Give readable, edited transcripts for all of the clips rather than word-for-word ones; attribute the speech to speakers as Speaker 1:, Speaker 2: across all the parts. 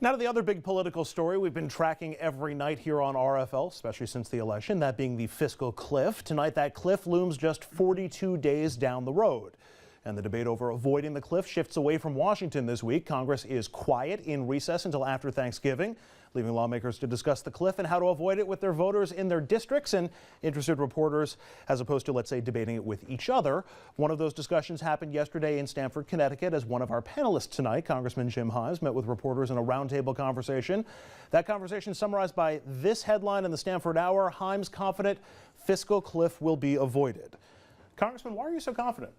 Speaker 1: Now to the other big political story we've been tracking every night here on RFL, especially since the election, that being the fiscal cliff. Tonight, that cliff looms just 42 days down the road. And the debate over avoiding the cliff shifts away from Washington this week. Congress is quiet in recess until after Thanksgiving, leaving lawmakers to discuss the cliff and how to avoid it with their voters in their districts and interested reporters, as opposed to, let's say, debating it with each other. One of those discussions happened yesterday in Stamford, Connecticut, as one of our panelists tonight, Congressman Jim Himes, met with reporters in a roundtable conversation. That conversation summarized by this headline in the Stamford Hour: Himes confident fiscal cliff will be avoided. Congressman, why are you so confident?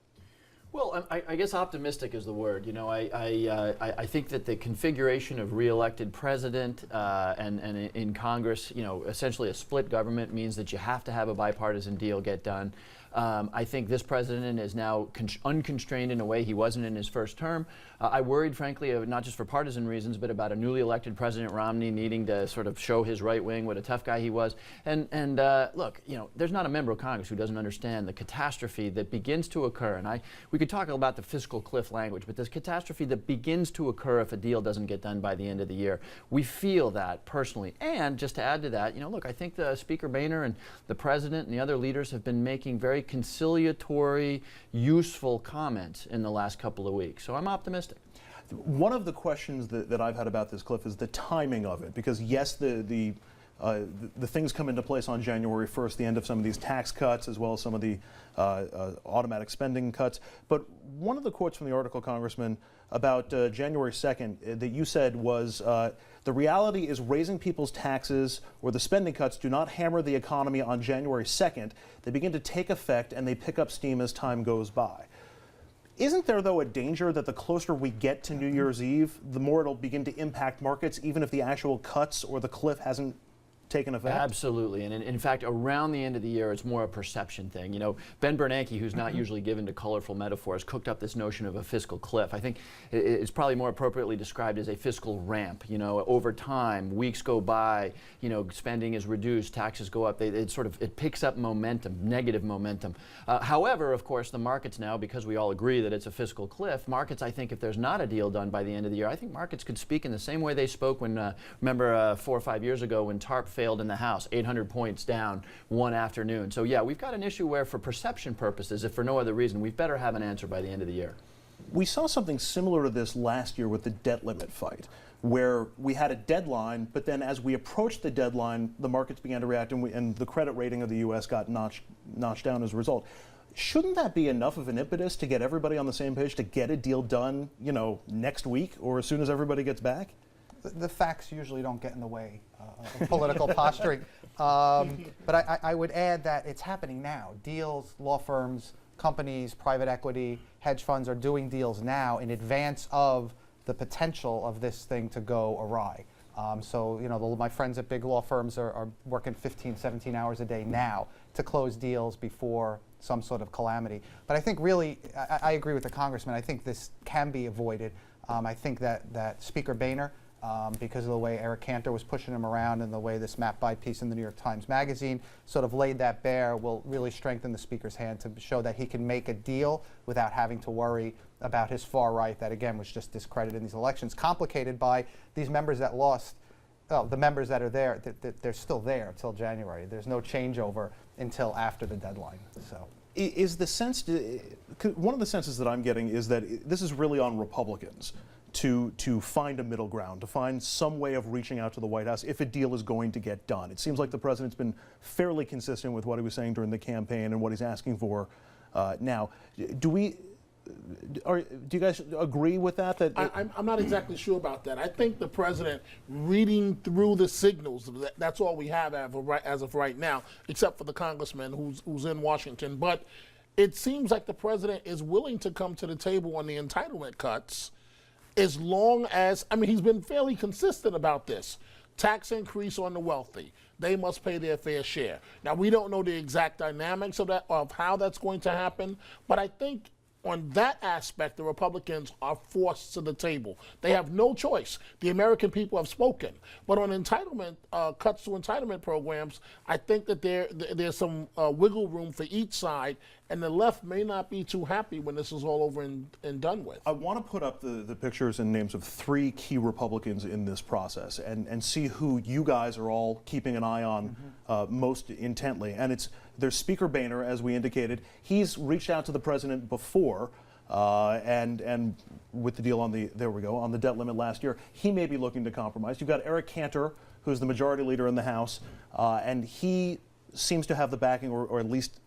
Speaker 2: Well, I guess optimistic is the word. You know, I think that the configuration of re-elected president and in Congress, you know, essentially a split government means that you have to have a bipartisan deal get done. I think this president is now unconstrained in a way he wasn't in his first term. I worried, frankly, not just for partisan reasons, but about a newly elected President Romney needing to sort of show his right wing what a tough guy he was. And look, you know, there's not a member of Congress who doesn't understand the catastrophe that begins to occur. And we could talk about the fiscal cliff language, but this catastrophe that begins to occur if a deal doesn't get done by the end of the year. We feel that personally. And just to add to that, you know, look, I think the Speaker Boehner and the President and the other leaders have been making very conciliatory, useful comments in the last couple of weeks. So I'm optimistic.
Speaker 1: One of the questions that I've had about this cliff is the timing of it, because yes, the things come into place on January 1st, the end of some of these tax cuts, as well as some of the automatic spending cuts. But one of the quotes from the article, Congressman, about January 2nd that you said was, the reality is raising people's taxes or the spending cuts do not hammer the economy on January 2nd. They begin to take effect and they pick up steam as time goes by. Isn't there, though, a danger that the closer we get to New Year's Eve, the more it'll begin to impact markets, even if the actual cuts or the cliff hasn't taken effect?
Speaker 2: Absolutely. And in fact, around the end of the year, it's more a perception thing. You know, Ben Bernanke, who's not usually given to colorful metaphors, cooked up this notion of a fiscal cliff. I think it's probably more appropriately described as a fiscal ramp. You know, over time, weeks go by, you know, spending is reduced, taxes go up. It picks up momentum, negative momentum. However, of course, the markets now, because we all agree that it's a fiscal cliff, markets, I think, if there's not a deal done by the end of the year, I think markets could speak in the same way they spoke when, remember 4 or 5 years ago when TARP failed in the House, 800 points down one afternoon. So yeah, we've got an issue where, for perception purposes, if for no other reason, we'd better have an answer by the end of the year.
Speaker 1: We saw something similar to this last year with the debt limit fight, where we had a deadline, but then as we approached the deadline, the markets began to react, and the credit rating of the U.S. got notched down as a result. Shouldn't that be enough of an impetus to get everybody on the same page to get a deal done, you know, next week or as soon as everybody gets back?
Speaker 3: The facts usually don't get in the way of political posturing. But I would add that it's happening now. Deals, law firms, companies, private equity, hedge funds are doing deals now in advance of the potential of this thing to go awry. So, you know, my friends at big law firms are working 15, 17 hours a day now to close deals before some sort of calamity. But I think really, I agree with the congressman. I think this can be avoided. I think that Speaker Boehner, because of the way Eric Cantor was pushing him around and the way this map by piece in the New York Times Magazine sort of laid that bare, will really strengthen the Speaker's hand to show that he can make a deal without having to worry about his far right that, again, was just discredited in these elections, complicated by these members that lost. Well, the members that are there, they're still there until January. There's no changeover until after the deadline. So,
Speaker 1: is the sense, one of the senses that I'm getting is that this is really on Republicans to find a middle ground, to find some way of reaching out to the White House if a deal is going to get done. It seems like the president's been fairly consistent with what he was saying during the campaign and what he's asking for now. Do you guys agree with that?
Speaker 4: I'm not exactly sure about that. I think the president reading through the signals, that's all we have as of right now, except for the congressman who's in Washington. But it seems like the president is willing to come to the table on the entitlement cuts, as long as, I mean, he's been fairly consistent about this. Tax increase on the wealthy. They must pay their fair share. Now, we don't know the exact dynamics of that, of how that's going to happen, but I think on that aspect, the Republicans are forced to the table. They have no choice. The American people have spoken. But on entitlement, cuts to entitlement programs, I think that there's some wiggle room for each side, and the left may not be too happy when this is all over and done with.
Speaker 1: I want to put up the pictures and names of 3 key Republicans in this process and see who you guys are all keeping an eye on most intently. And there's Speaker Boehner, as we indicated. He's reached out to the president before, and with the deal on the debt limit last year, he may be looking to compromise. You've got Eric Cantor, who's the majority leader in the House, and he seems to have the backing, or at least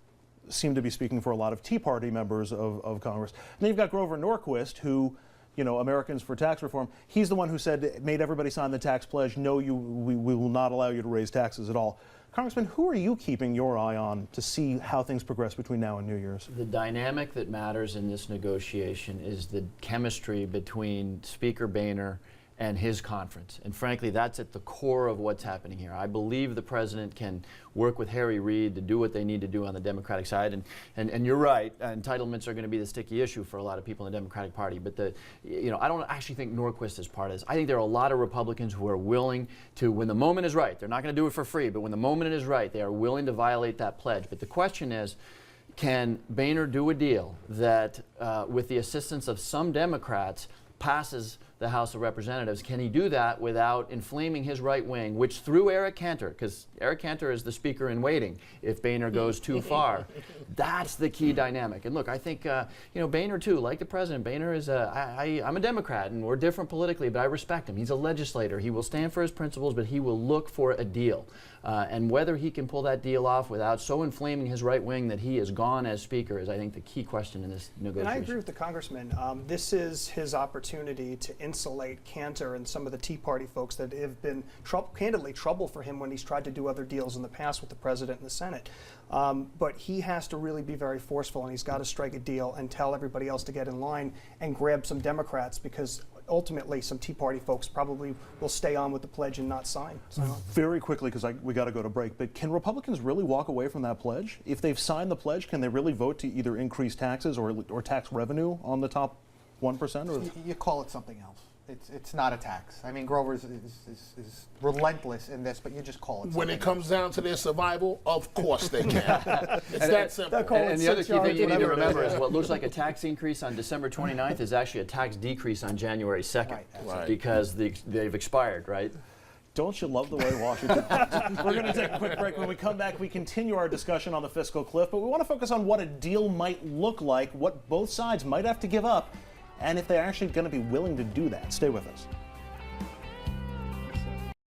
Speaker 1: seem to be speaking for a lot of Tea Party members of Congress. And then you've got Grover Norquist, who, Americans for Tax Reform, he's the one who made everybody sign the tax pledge, no, we will not allow you to raise taxes at all. Congressman, who are you keeping your eye on to see how things progress between now and New Year's?
Speaker 2: The dynamic that matters in this negotiation is the chemistry between Speaker Boehner and his conference. And frankly, that's at the core of what's happening here. I believe the president can work with Harry Reid to do what they need to do on the Democratic side. And you're right, entitlements are going to be the sticky issue for a lot of people in the Democratic Party. But I don't actually think Norquist is part of this. I think there are a lot of Republicans who are willing to, when the moment is right, they're not going to do it for free, but when the moment is right, they are willing to violate that pledge. But the question is, can Boehner do a deal that, with the assistance of some Democrats, passes the House of Representatives? Can he do that without inflaming his right wing, which through Eric Cantor, because Eric Cantor is the speaker in waiting if Boehner goes too far. That's the key dynamic. And look, I think, Boehner too, like the president, Boehner is I'm a Democrat and we're different politically, but I respect him. He's a legislator. He will stand for his principles, but he will look for a deal. And whether he can pull that deal off without so inflaming his right wing that he is gone as speaker is, I think, the key question in this negotiation.
Speaker 5: And I agree with the congressman. This is his opportunity to insulate Cantor and some of the Tea Party folks that have been candidly trouble for him when he's tried to do other deals in the past with the president and the Senate. But he has to really be very forceful, and he's got to strike a deal and tell everybody else to get in line and grab some Democrats, because ultimately some Tea Party folks probably will stay on with the pledge and not sign.
Speaker 1: Very quickly, because we got to go to break, but can Republicans really walk away from that pledge? If they've signed the pledge, can they really vote to either increase taxes or tax revenue on the top 1%? Or?
Speaker 3: You call it something else. It's not a tax. I mean, Grover is relentless in this, but you just call it something
Speaker 4: When it comes down to their survival, of course they can. It's that simple.
Speaker 2: And the other key thing you need to remember is what looks like a tax increase on December 29th is actually a tax decrease on January 2nd,
Speaker 4: Right.
Speaker 2: because they've expired, right?
Speaker 1: Don't you love the way Washington We're going to take a quick break. When we come back, we continue our discussion on the fiscal cliff, but we want to focus on what a deal might look like, what both sides might have to give up, and if they're actually going to be willing to do that. Stay with us.